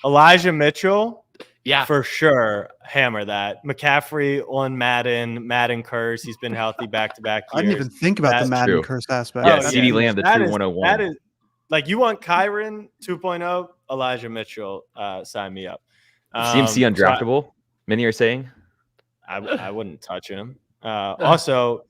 Elijah Mitchell, Yeah. for sure. Hammer that. McCaffrey on Madden curse. He's been healthy back-to-back years. I didn't even think about the That's Madden true. curse aspect. Yeah, Oh, CD Lamb, the That true is- 101. That is like, you want Kyron 2.0, Elijah Mitchell, sign me up. CMC so undraftable, many are saying. I wouldn't touch him. Also,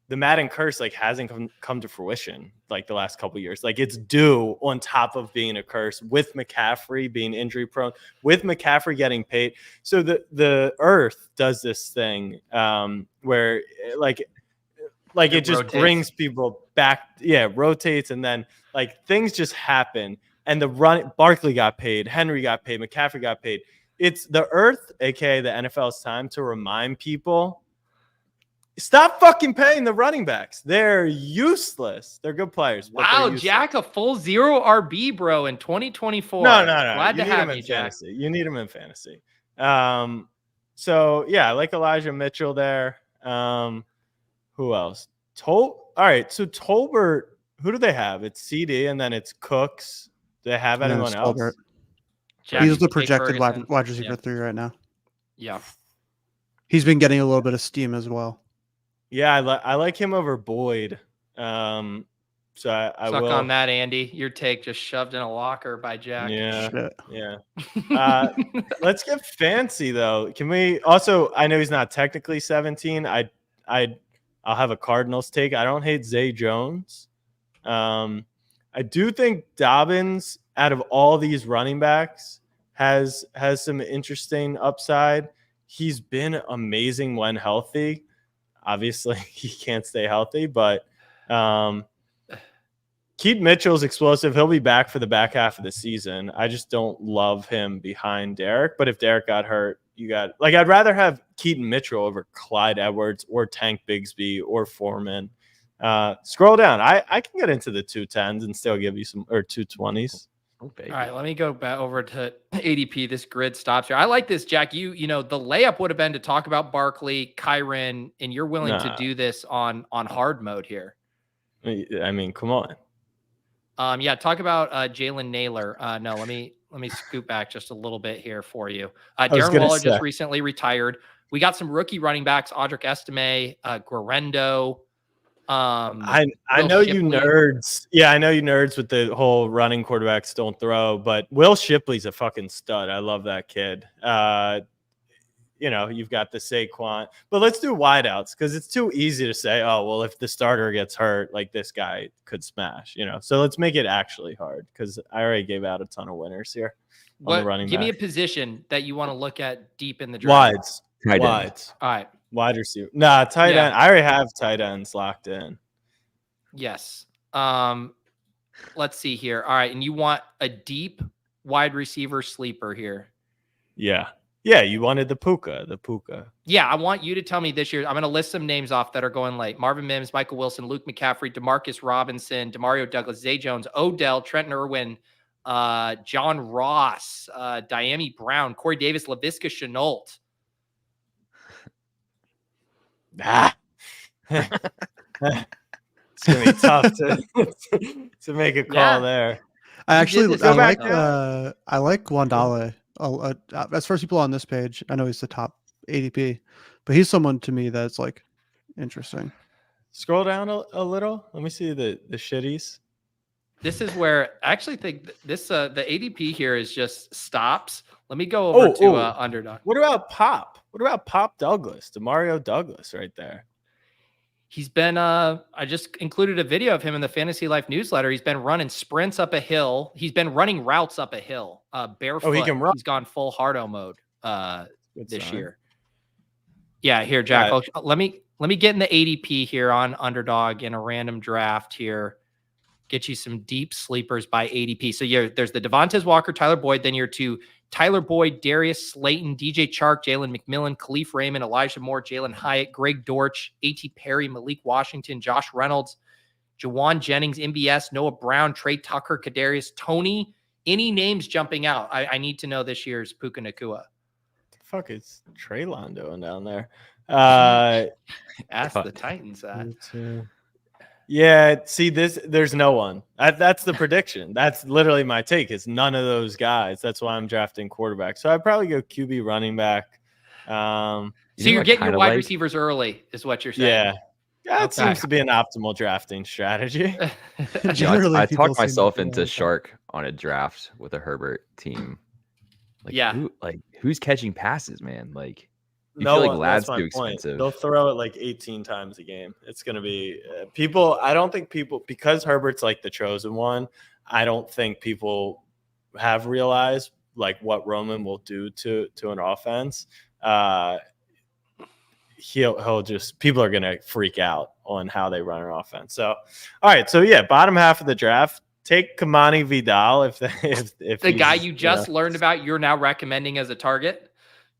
the Madden curse like hasn't come to fruition like the last couple of years. Like, it's due on top of being a curse with McCaffrey being injury prone, with McCaffrey getting paid. So the Earth does this thing where like it just rotates. brings people back. Yeah, rotates, and then like things just happen. And Barkley got paid, Henry got paid, McCaffrey got paid. It's the Earth, aka the NFL's time to remind people, stop fucking paying the running backs. They're useless. They're good players. But they're Wow, useless. Jack, a full 0 RB, bro, in 2024. No. Glad to need have him you, in Jack. fantasy. You need him in fantasy. So yeah, I like Elijah Mitchell there. Who else? All right. So Tolbert, who do they have? It's CD and then it's Cooks. Do they have And then anyone it's else? Tolbert. Jack, He's the Jake projected Ferguson. wide receiver Yeah. 3 right now. Yeah. He's been getting a little bit of steam as well. Yeah, I like him over Boyd. So I Suck will on that, Andy. Your take just shoved in a locker by Jack. Yeah, Shit. yeah. Let's get fancy though. Can we also? I know he's not technically 17. I'll have a Cardinals take. I don't hate Zay Jones. I do think Dobbins, out of all these running backs, has some interesting upside. He's been amazing when healthy. Obviously, he can't stay healthy, but Keaton Mitchell's explosive. He'll be back for the back half of the season. I just don't love him behind Derek. But if Derek got hurt, I'd rather have Keaton Mitchell over Clyde Edwards or Tank Bigsby or Foreman. Scroll down. I can get into the 210s and still give you some, or 220s. Oh, baby. All right, let me go back over to ADP. This grid stops here. I like this, Jack. You know, the layup would have been to talk about Barkley, Kyron, and you're willing to do this on hard mode here. I mean, come on. Yeah, talk about Jalen Naylor. No, let me scoot back just a little bit here for you. Darren Waller just recently retired. We got some rookie running backs: Audric Estime, Guerrendo. I Will know you Shipley. nerds. Yeah, I know you nerds with the whole running quarterbacks don't throw, but Will Shipley's a fucking stud. I love that kid. You've got the Saquon, but let's do wideouts because it's too easy to say, oh, well, if the starter gets hurt, like this guy could smash, So let's make it actually hard because I already gave out a ton of winners here on the running Give me a back. position that you want to look at deep in the draft. Wides. All right. Wide receiver. Nah, tight end. I already have tight ends locked in. Yes. Let's see here. All right. And you want a deep wide receiver sleeper here. Yeah. Yeah, you wanted the Puka. Yeah, I want you to tell me this year. I'm going to list some names off that are going late. Marvin Mims, Michael Wilson, Luke McCaffrey, Demarcus Robinson, Demario Douglas, Zay Jones, Odell, Trenton Irwin, John Ross, Diami Brown, Corey Davis, Laviska Shenault. It's going to be tough to make a call there. I like Wandale. As far as people on this page, I know he's the top ADP, but he's someone to me that's like interesting. Scroll down a little. Let me see the shitties. This is where I actually think this the ADP here is just stops. Let me go over to Underdog. What about Pop? What about Pop Douglas, Demario Douglas, right there? He's been I just included a video of him in the Fantasy Life newsletter. He's been running sprints up a hill. He's been running routes up a hill, barefoot. He can run. He's gone full hardo mode this year. Yeah, here, Jack. Let me get in the ADP here on Underdog in a random draft here. Get you some deep sleepers by ADP. So there's the Devontae Walker, Tyler Boyd. Then you're to Tyler Boyd, Darius Slayton, DJ Chark, Jalen McMillan, Khalif Raymond, Elijah Moore, Jalen Hyatt, Greg Dortch, A.T. Perry, Malik Washington, Josh Reynolds, Jawan Jennings, MBS, Noah Brown, Trey Tucker, Kadarius Toney. Any names jumping out? I need to know this year's Puka Nacua. The fuck is Treylon doing down there? Ask the Titans that. Yeah, see there's no one. That's the prediction. That's literally my take. It's none of those guys. That's why I'm drafting quarterback. So I'd probably go QB running back. So you're getting your wide receivers early is what you're saying. Yeah. That seems to be an optimal drafting strategy. I talked myself into Shark on a draft with a Herbert team. Who's catching passes, man? Like, you feel like Lad's too expensive. They'll throw it like 18 times a game. It's going to be people. I don't think people, because Herbert's like the chosen one, I don't think people have realized like what Roman will do to an offense. He'll just, people are going to freak out on how they run an offense. So, all right. So yeah, bottom half of the draft, take Kamani Vidal. If the guy you just learned about, you're now recommending as a target.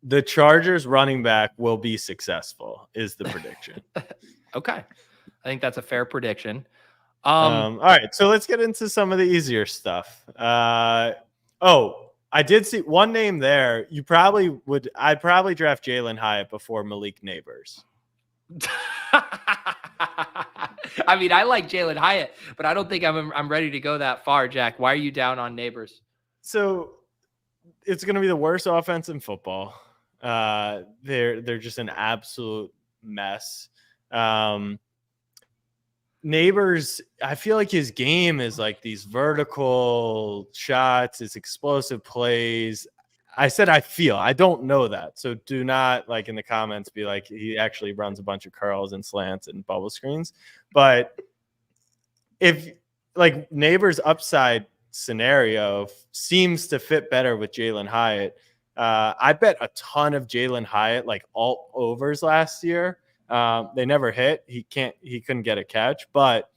The Chargers running back will be successful is the prediction. Okay. I think that's a fair prediction. All right. So let's get into some of the easier stuff. I did see one name there. I'd probably draft Jalen Hyatt before Malik Neighbors. I mean, I like Jalen Hyatt, but I don't think I'm ready to go that far, Jack. Why are you down on Neighbors? So it's going to be the worst offense in football. They're just an absolute mess. Neighbors, I feel like his game is like these vertical shots, his explosive plays. I said I don't know that. So do not like in the comments be like he actually runs a bunch of curls and slants and bubble screens. But if like Neighbors' upside scenario seems to fit better with Jalen Hyatt. I bet a ton of Jalen Hyatt like alt overs last year. They never hit. He couldn't get a catch, but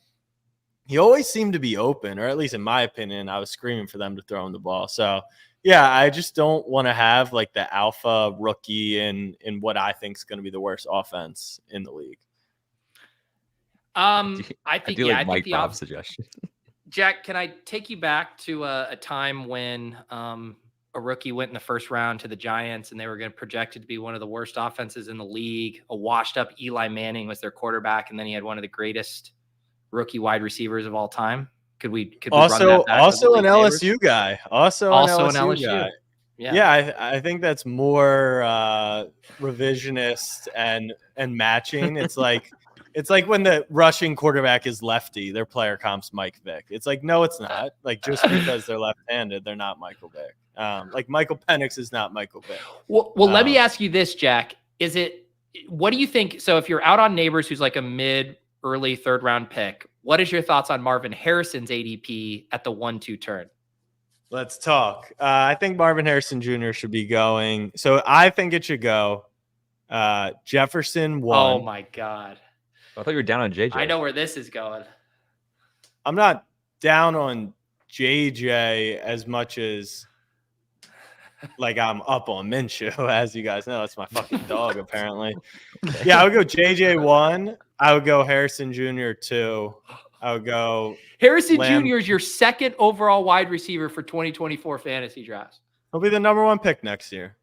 he always seemed to be open, or at least in my opinion, I was screaming for them to throw him the ball. So yeah, I just don't want to have like the alpha rookie in what I think is going to be the worst offense in the league. I think Mike Bob's suggestion. Jack, can I take you back to a time when a rookie went in the first round to the Giants and they were going to project it to be one of the worst offenses in the league? A washed up Eli Manning was their quarterback, and then he had one of the greatest rookie wide receivers of all time. Could we also run that back an LSU guy? Also an LSU guy. Yeah, I think that's more revisionist and matching. It's like It's like when the rushing quarterback is lefty, their player comp's Mike Vick. It's like, no, it's not. Like just because they're left-handed, they're not Michael Vick. Like Michael Penix is not Michael Vick. Well, let me ask you this, Jack. What do you think? So if you're out on Neighbors, who's like a early third round pick, what is your thoughts on Marvin Harrison's ADP at the 1-2 turn? Let's talk. I think Marvin Harrison Jr. should be going. So I think it should go Jefferson 1. Oh my God. I thought you were down on JJ. I know where this is going. I'm not down on JJ as much as like I'm up on Minshew, as you guys know. That's my fucking dog, apparently. Yeah, I would go JJ 1. I would go Harrison Jr. 2. I would go Harrison Lamb. Jr. is your second overall wide receiver for 2024 fantasy drafts. He'll be the number 1 pick next year.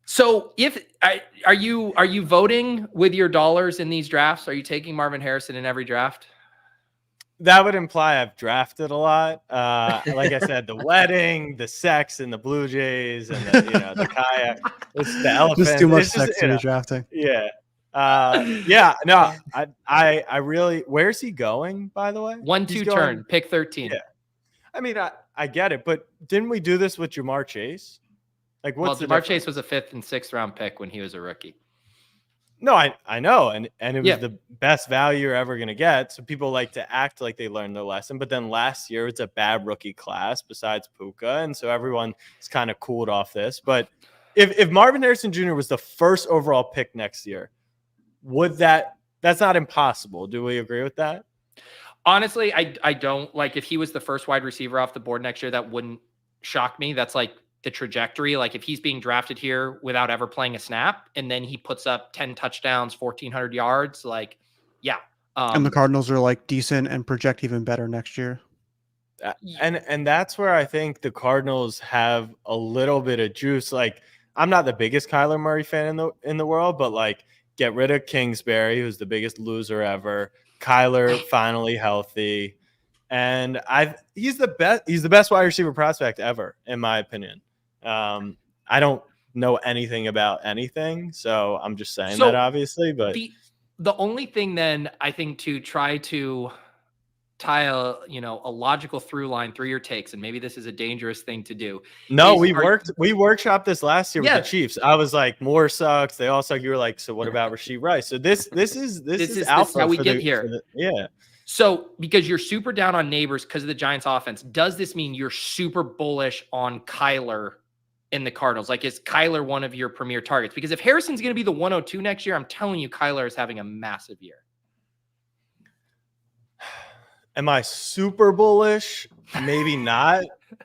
So are you voting with your dollars in these drafts? Are you taking Marvin Harrison in every draft? That would imply I've drafted a lot. Like I said, the wedding, the sex, and the Blue Jays, and the kayak. It's the elephant. Just too much It's sex to be drafting. Yeah. Yeah. No. I really. Where's he going? By the way, 1-2 turn, pick 13. Yeah. I mean, I get it, but didn't we do this with Jamar Chase? Like, what's the Jamar difference? Chase was a 5th and 6th round pick when he was a rookie. No, I know, and it was Yeah. the best value you're ever gonna get. So people like to act like they learned their lesson, but then last year it's a bad rookie class besides Puka, and so everyone is kind of cooled off this. But if Marvin Harrison Jr. was the first overall pick next year, that's not impossible. Do we agree with that? Honestly, I don't like if he was the first wide receiver off the board next year, that wouldn't shock me. That's like the trajectory. Like if he's being drafted here without ever playing a snap and then he puts up 10 touchdowns, 1,400 yards, like, yeah. And the Cardinals are like decent and project even better next year. And that's where I think the Cardinals have a little bit of juice. Like, I'm not the biggest Kyler Murray fan in the world, but like, get rid of Kingsbury, who's the biggest loser ever. Kyler finally healthy, and he's the best wide receiver prospect ever, in my opinion. I don't know anything about anything, so I'm just saying that obviously. But the only thing then I think to try to tie a logical through line through your takes, and maybe this is a dangerous thing to do. No, we workshopped this last year with Yeah. the Chiefs. I was like, Moore sucks. They all suck. You were like, so what about Rashee Rice? So this is alpha how we for get here. Yeah. So because you're super down on Neighbors because of the Giants offense, does this mean you're super bullish on Kyler in the Cardinals? Like, is Kyler one of your premier targets? Because if Harrison's going to be the 102 next year, I'm telling you, Kyler is having a massive year. Am I super bullish? Maybe not.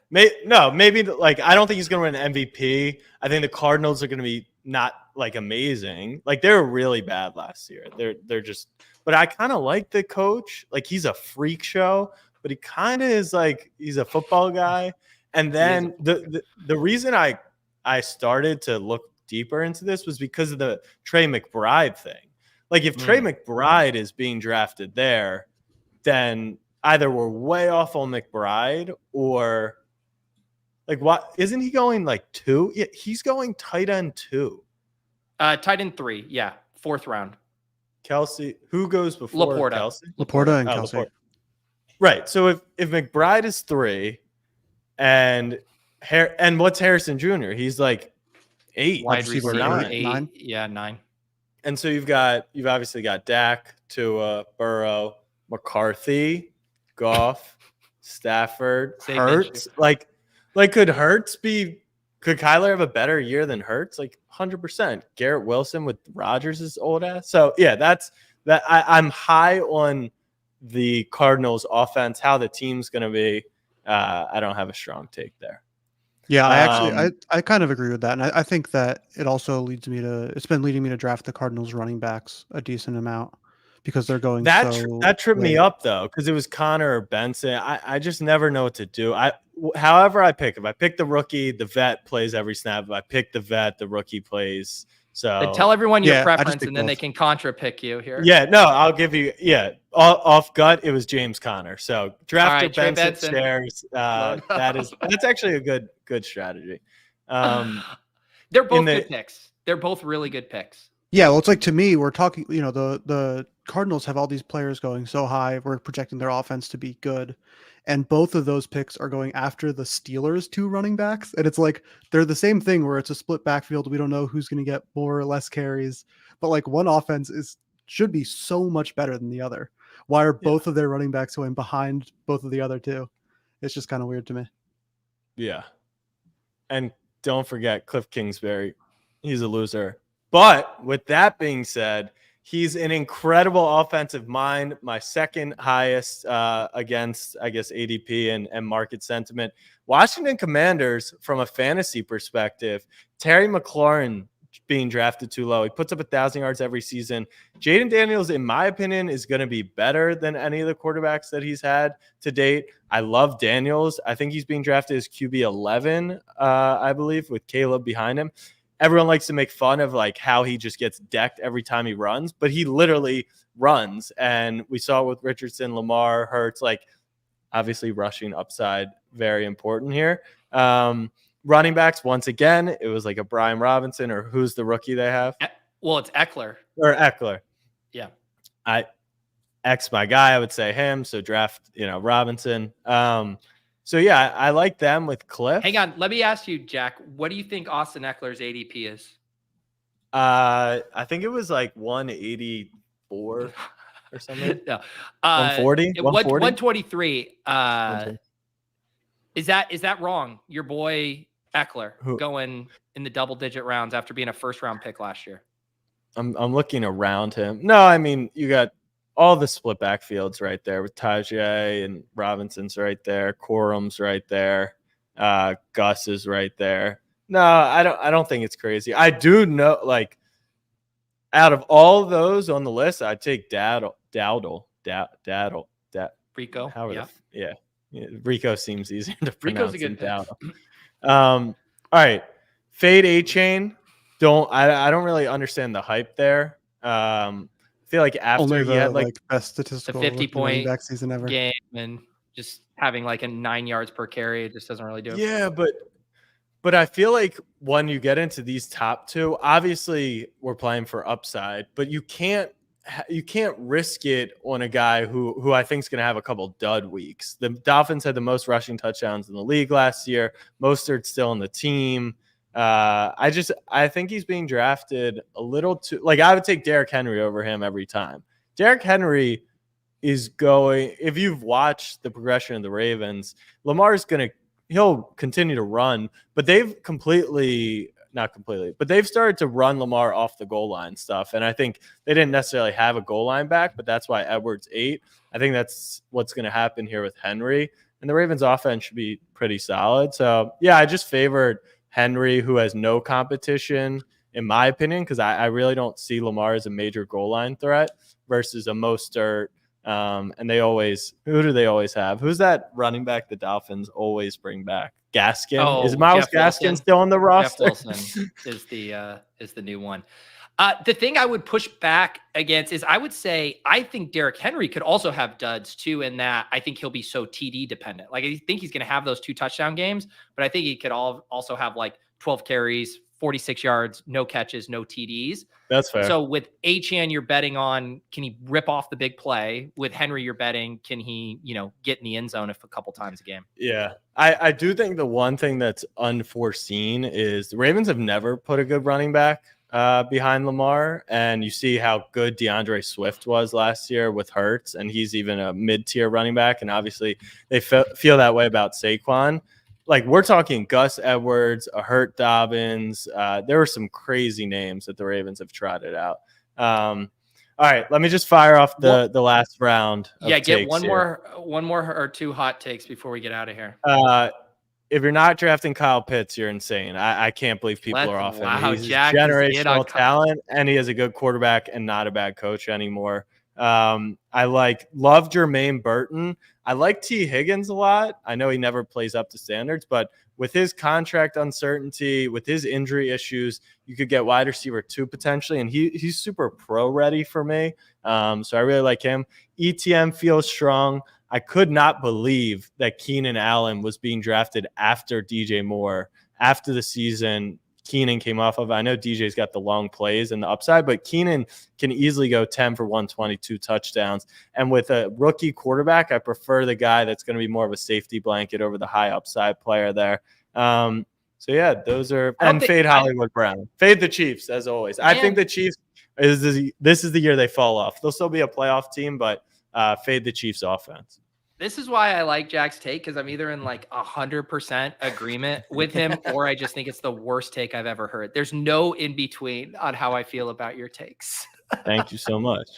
Maybe like I don't think he's going to win MVP. I think the Cardinals are going to be not like amazing. Like they were really bad last year. They're just. But I kind of like the coach. Like he's a freak show, but he kind of is like he's a football guy. And then the reason I started to look deeper into this was because of the Trey McBride thing. Like if Trey McBride is being drafted there, then either we're way off on McBride or like what isn't he going like 2? Yeah, he's going tight end 2. Tight end 3, yeah, 4th round. Kelsey, who goes before Laporta. Kelsey? Laporta and Kelsey. Laporta. Right. So if McBride is 3 and what's Harrison Jr.? He's like 8, Wide receiver, receiver 9. 9. Yeah, 9. And so you've obviously got Dak, Tua, Burrow, McCarthy, Goff, Stafford, Same Hurts. Like could Kyler have a better year than Hurts? Like 100%. Garrett Wilson with Rodgers' old ass. So yeah, I'm high on the Cardinals offense, how the team's going to be. I don't have a strong take there. Yeah, I kind of agree with that. And I think that it also it's been leading me to draft the Cardinals running backs a decent amount because they're going that tripped me up though, because it was Connor or Benson. I just never know what to do. However I pick, if I pick the rookie, the vet plays every snap. If I pick the vet, the rookie plays. So Then tell everyone your Yeah, I just preference, pick and then they both. can contra pick you here. yeah, no, I'll give you off gut. It was James Conner. So draft All right, Trey Benson Benson. shares. That's actually a good strategy. They're both in the- good picks. They're both really good picks. Yeah, well, it's like to me, we're talking. The Cardinals have all these players going so high. We're projecting their offense to be good, and both of those picks are going after the Steelers' two running backs, and it's like they're the same thing where it's a split backfield. We don't know who's going to get more or less carries, but like one offense should be so much better than the other. Why are Yeah. both of their running backs going behind both of the other two? It's just kind of weird to me. Yeah. And don't forget Cliff Kingsbury. He's a loser. But with that being said, he's an incredible offensive mind. My second highest against, I guess, ADP and market sentiment. Washington Commanders, from a fantasy perspective, Terry McLaurin being drafted too low. He puts up 1,000 yards every season. Jaden Daniels, in my opinion, is going to be better than any of the quarterbacks that he's had to date. I love Daniels. I think he's being drafted as QB 11, I believe, with Caleb behind him. Everyone likes to make fun of like how he just gets decked every time he runs, but he literally runs. And we saw it with Richardson, Lamar, Hurts, like obviously rushing upside, very important here. Running backs, once again, it was like a Brian Robinson, or who's the rookie they have? Well, it's Eckler. Or Eckler. Yeah. X my guy, I would say him. So draft, Robinson. So yeah, I like them with Cliff. Hang on, let me ask you, Jack. What do you think Austin Eckler's ADP is? I think it was like 184 or something. No, 140, 123. Is that wrong? Your boy Eckler going in the double-digit rounds after being a first-round pick last year. I'm looking around him. No, I mean, you got all the split backfields right there with Tajay and Robinson's right there. Corum's right there. Gus is right there. No, I don't think it's crazy. I do know, like, out of all those on the list, I'd take Dowdle. Rico. Yeah. Rico seems easier to pronounce. Rico's a good pick. All right. Fade A-Chain. I don't really understand the hype there. I feel like after Only he had like best statistical 50-point back season ever. game and just having like a 9 yards per carry, it just doesn't really do it. Yeah, but I feel like when you get into these top two, obviously we're playing for upside, but you can't risk it on a guy who I think is going to have a couple dud weeks. The Dolphins had the most rushing touchdowns in the league last year. Mostert's still on the team. I think he's being drafted a little too, like, I would take Derrick Henry over him every time. Derrick Henry is going, if you've watched the progression of the Ravens, he'll continue to run, but they've they've started to run Lamar off the goal line stuff. And I think they didn't necessarily have a goal line back, but that's why Edwards ate. I think that's what's going to happen here with Henry. And the Ravens offense should be pretty solid. So yeah, I just favored Henry, who has no competition, in my opinion, because I really don't see Lamar as a major goal line threat versus a Mostert. And who do they always have? Who's that running back the Dolphins always bring back? Gaskin? Is Miles Gaskin still on the roster? Jeff Wilson is the new one. The thing I would push back against is I think Derrick Henry could also have duds too, in that I think he'll be so TD dependent. Like, I think he's going to have those 2 touchdown games, but I think he could also have like 12 carries, 46 yards, no catches, no TDs. That's fair. So with Achane, you're betting on, can he rip off the big play? With Henry, you're betting, can he, get in the end zone a couple times a game? Yeah. I do think the one thing that's unforeseen is the Ravens have never put a good running back behind Lamar. And you see how good DeAndre Swift was last year with Hurts, and he's even a mid-tier running back. And obviously they feel that way about Saquon. Like, we're talking Gus Edwards, a Hurt Dobbins. There were some crazy names that the Ravens have trotted out. All right, let me just fire off the last round. Get one more or 2 hot takes before we get out of here. If you're not drafting Kyle Pitts, you're insane. I can't believe people are off him. He's generational talent, and he has a good quarterback and not a bad coach anymore. I love Jermaine Burton. I like T. Higgins a lot. I know he never plays up to standards, but with his contract uncertainty, with his injury issues, you could get wide receiver 2 potentially, and he's super pro ready for me. So I really like him. ETM feels strong. I could not believe that Keenan Allen was being drafted after DJ Moore, after the season Keenan came off of. I know DJ's got the long plays and the upside, but Keenan can easily go 10 for 122 touchdowns. And with a rookie quarterback, I prefer the guy that's going to be more of a safety blanket over the high upside player there. So yeah, those are, and fade Hollywood Brown. Fade the Chiefs as always. I think the Chiefs this is the year they fall off. They'll still be a playoff team, but fade the Chiefs offense. This is why I like Jack's take, because I'm either in like 100% agreement with him, or I just think it's the worst take I've ever heard. There's no in between on how I feel about your takes. Thank you so much.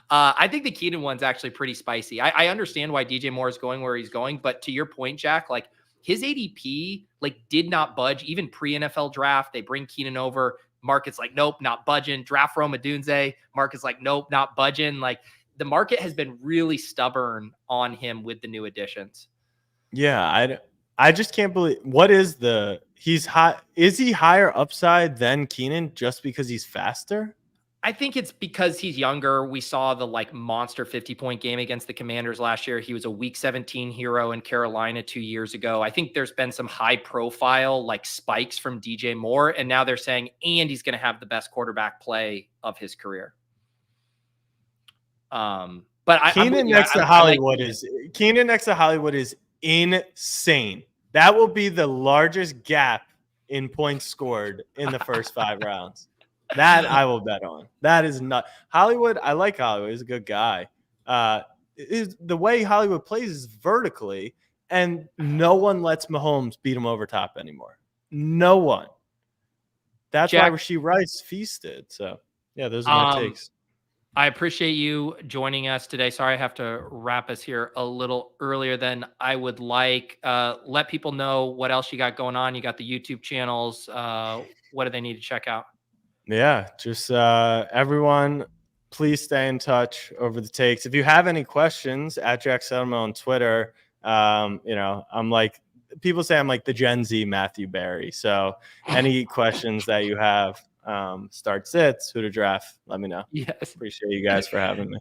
I think the Keenan one's actually pretty spicy. I understand why DJ Moore is going where he's going, but to your point, Jack, like his ADP like did not budge even pre-NFL draft. They bring Keenan over. Market's like, nope, not budging. Draft Rome Odunze. Market's like, nope, not budging. Like the market has been really stubborn on him with the new additions. Yeah, I just can't believe he's high. Is he higher upside than Keenan just because he's faster? I think it's because he's younger. We saw the like monster 50-point game against the Commanders last year. He was a week 17 hero in Carolina 2 years ago. I think there's been some high profile like spikes from DJ Moore. And now they're saying, and he's going to have the best quarterback play of his career. But Keenan next to Hollywood is insane. That will be the largest gap in points scored in the first 5 rounds. That I will bet on. That is not Hollywood. I like Hollywood. He's a good guy. Is the way Hollywood plays is vertically, and no one lets Mahomes beat him over top anymore. No one. That's why Rashee Rice feasted. So yeah, those are my takes. I appreciate you joining us today. Sorry, I have to wrap us here a little earlier than I would like. Let people know what else you got going on. You got the YouTube channels. What do they need to check out? Yeah, just everyone, please stay in touch over the takes. If you have any questions, at Jack Settleman on Twitter, I'm like, people say I'm like the Gen Z Matthew Berry. So any questions that you have, start sits, who to draft, let me know. Yes. Appreciate you guys for having me.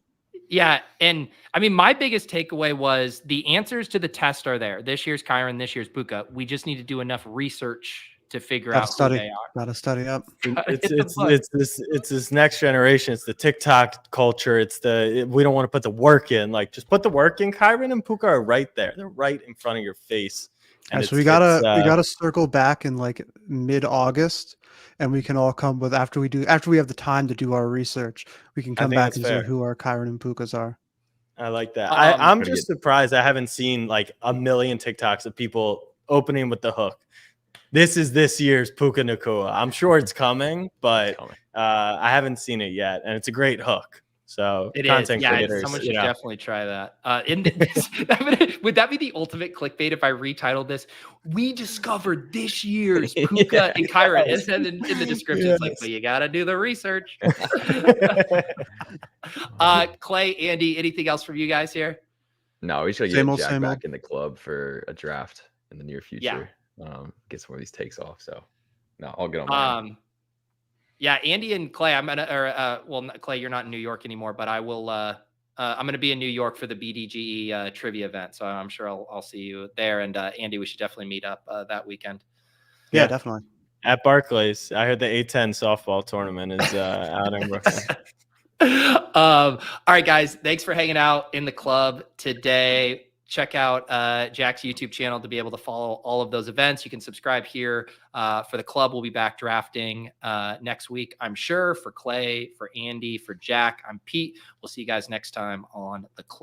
Yeah. And I mean, my biggest takeaway was the answers to the test are there. This year's Kyron, this year's Puka. We just need to do enough research to figure out who they are. Gotta study up. It's this next generation. It's the TikTok culture. We don't want to put the work in. Like, just put the work in. Kyron and Puka are right there. They're right in front of your face. And so we gotta circle back in like mid-August, and we can all come with after we have the time to do our research. We can come back and say who our Kyron and Pukas are. I like that. I'm just surprised I haven't seen like a million TikToks of people opening with the hook. This is this year's Puka Nacua. I'm sure it's coming, but I haven't seen it yet, and it's a great hook. So it content is. creators, someone should definitely try that. Would that be the ultimate clickbait if I retitled this? We discovered this year's Puka and Kyron. And then in the description, it's like, but you got to do the research. Clay, Andy, anything else from you guys here? No, we should get Jack back in the club for a draft in the near future. Yeah. Get some of these takes off. So no, I'll get on mine. Yeah, Andy and Clay, Clay, you're not in New York anymore, but I will I'm gonna be in New York for the BDGE trivia event. So I'm sure I'll see you there. And Andy, we should definitely meet up that weekend. Yeah, definitely. At Barclays. I heard the A10 softball tournament is out in Brooklyn. All right, guys, thanks for hanging out in the club today. Check out Jack's YouTube channel to be able to follow all of those events. You can subscribe here for the club. We'll be back drafting next week, I'm sure. For Clay, for Andy, for Jack, I'm Pete. We'll see you guys next time on the club.